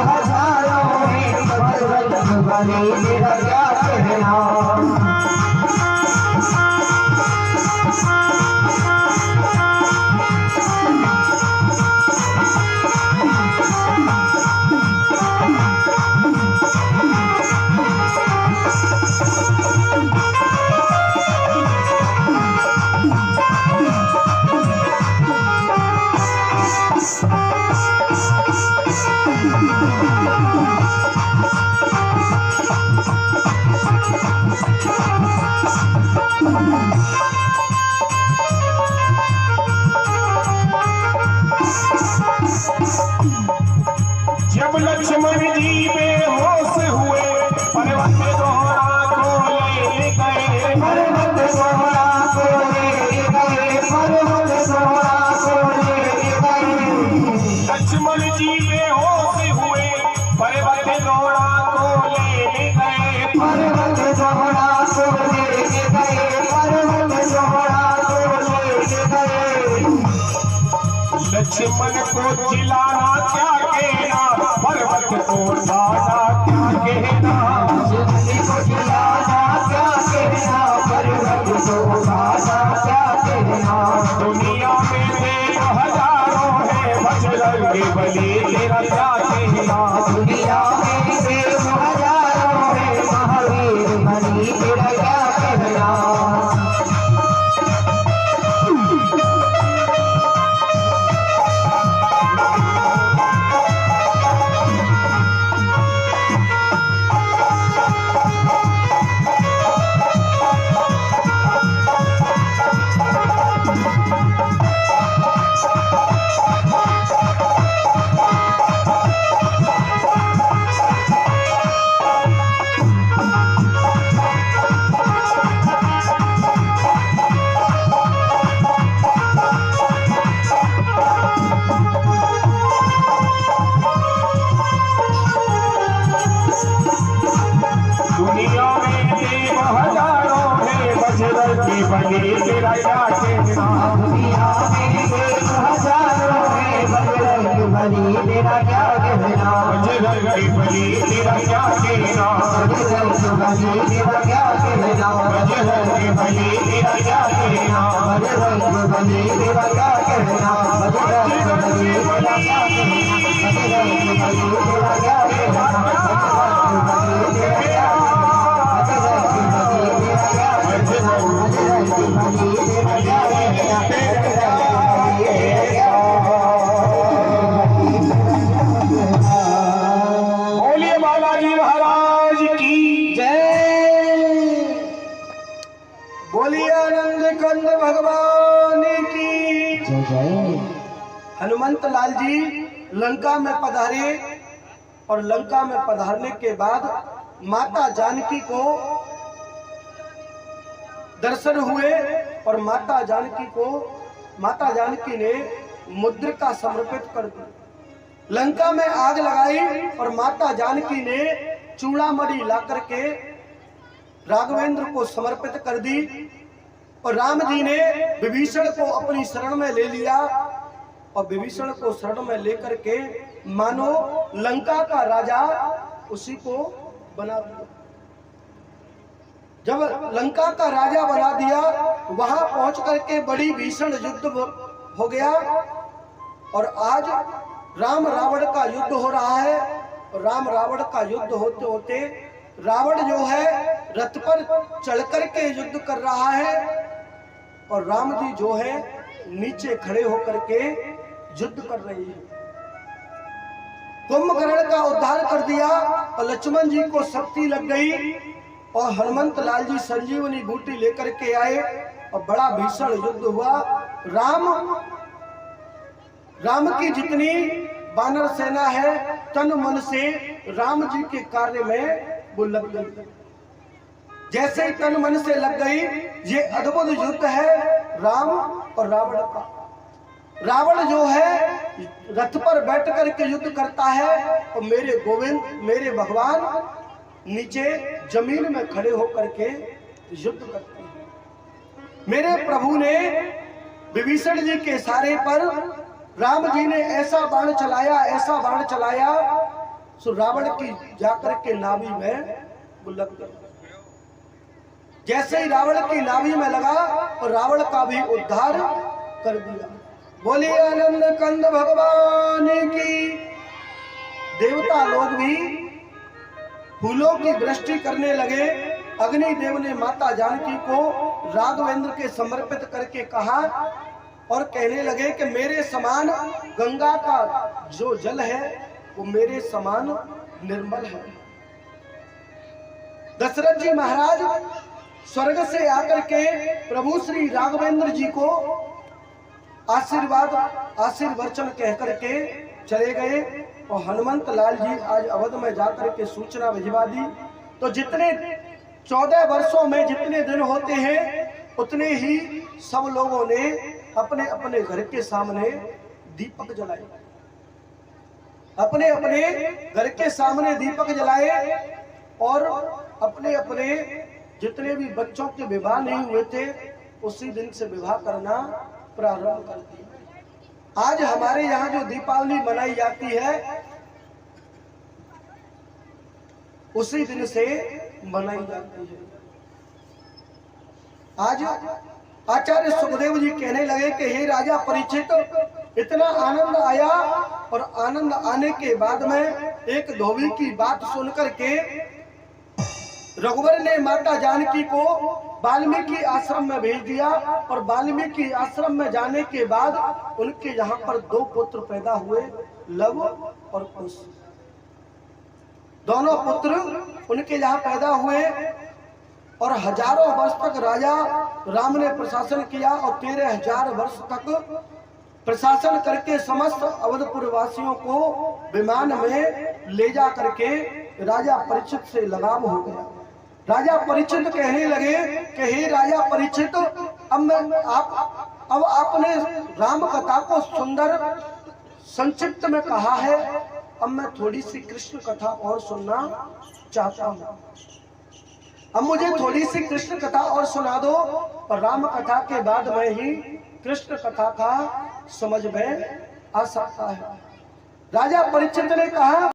हजारों हैं बजरंग बली तेरा क्या कहना। जब लक्ष्मण जी बेहोश हुए पर्वत दोहरा को ले गए, पर्वत दोहरा को ले गए, पर्वत दोहरा को ले गए। लक्ष्मण जी बेहोश हुए पर्वत दोहरा को ले गए, पर्वत दोहरा को ले गए, पर्वत दोहरा को ले गए। लक्ष्मण को चिल्लाना क्या कहना, पर्वत को डाला क्या कहना। लक्ष्मण को चिल्लाना क्या कहना, पर्वत को डाला क्या कहना। दुनिया में देव हजारों है बजरंग बली तेरा क्या कहना। दुनिया में देव हजारों है महावीर बली तेरा क्या कहना। दुनिया में देव हजारों है बजरंग बली तेरा क्या कहना। दुनिया में देव हजारों है बजरंग बली तेरा क्या कहना। बजरंग बली तेरा क्या कहना। बजरंग बली तेरा क्या कहना। बजरंग बली तेरा क्या कहना। बजरंग बली तेरा क्या कहना। बजरंग बली तेरा क्या कहना। बजरंग बली तेरा क्या कहना। बजरंग बली तेरा क्या कहना। बोलिए बालाजी महाराज की जय। बोलिए आनंद कंद भगवान की जय जय। हनुमंत लाल जी लंका में पधारे और लंका में पधारने के बाद माता जानकी को दर्शन हुए और माता जानकी ने मुद्रिका समर्पित कर दी। लंका में आग लगाई और माता जानकी ने चूड़ामणि ला करके राघवेंद्र को समर्पित कर दी। और राम जी ने विभीषण को अपनी शरण में ले लिया और विभीषण को शरण में लेकर के मानो लंका का राजा उसी को बना दिया। जब लंका का राजा बना दिया वहां पहुंच करके बड़ी भीषण युद्ध हो गया। और आज राम रावण का युद्ध हो रहा है। और राम रावण का युद्ध होते होते रावण जो है रथ पर चढ़ करके युद्ध कर रहा है और राम जी जो है नीचे खड़े होकर के युद्ध कर रही है। कुंभकर्ण का उद्धार कर दिया और लक्ष्मण जी को शक्ति लग गई और हनुमंत लाल जी संजीवनी बूटी लेकर के आए और बड़ा भीषण युद्ध हुआ। राम की जितनी वानर सेना है तन मन से राम जी के कार्य में वो लग गई। जैसे ही तन मन से लग गई, ये अद्भुत युद्ध है राम और रावण का। रावण जो है रथ पर बैठ करके युद्ध करता है और मेरे गोविंद मेरे भगवान नीचे जमीन में खड़े होकर के युद्ध करते हैं। मेरे प्रभु ने विभीषण जी के इशारे पर राम जी ने ऐसा बाण चलाया सो रावण की जाकर के नाभि में वो लग गया। जैसे ही रावण की नाभि में लगा तो रावण का भी उद्धार कर दिया। बोलिए आनंद कंद भगवान की। देवता लोग भी फूलों की वृष्टि करने लगे। अग्निदेव ने माता जानकी को राघवेंद्र के समर्पित करके कहा और कहने लगे कि मेरे समान गंगा का जो जल है वो मेरे समान निर्मल है। दशरथ जी महाराज स्वर्ग से आकर के प्रभु श्री राघवेंद्र जी को आशीर्वचन कहकर के चले गए और हनुमंत लाल जी आज अवध में जाकर के सूचना भिजवा दी। तो जितने 14 वर्षों में जितने दिन होते हैं उतने ही सब लोगों ने अपने अपने घर के सामने दीपक जलाए, अपने अपने घर के सामने दीपक जलाए और अपने अपने जितने भी बच्चों के विवाह नहीं हुए थे उसी दिन से विवाह करना प्रारंभ कर दिया। आज हमारे यहाँ जो दीपावली मनाई जाती है उसी दिन से मनाई जाती है। आज आचार्य सुखदेव जी कहने लगे कि हे राजा परीक्षित, इतना आनंद आया और आनंद आने के बाद में एक धोबी की बात सुनकर के रघुवर ने माता जानकी को वाल्मीकि आश्रम में भेज दिया और वाल्मीकि आश्रम में जाने के बाद उनके यहाँ पर 2 पुत्र पैदा हुए, लव और कुश। दोनों पुत्र उनके यहाँ पैदा हुए और हजारों वर्ष तक राजा राम ने प्रशासन किया और 13,000 वर्ष तक प्रशासन करके समस्त अवधपुर वासियों को विमान में ले जा करके राजा परीक्षित से लगाव हो गया। राजा परीक्षित कहने लगे कि हे राजा परीक्षित, अब आपने राम कथा को सुंदर संक्षिप्त में कहा है, अब मैं थोड़ी सी कृष्ण कथा और सुनना चाहता हूँ। अब मुझे थोड़ी सी कृष्ण कथा और सुना दो और राम कथा के बाद में ही कृष्ण कथा का समझ में आ सकता है। राजा परीक्षित ने कहा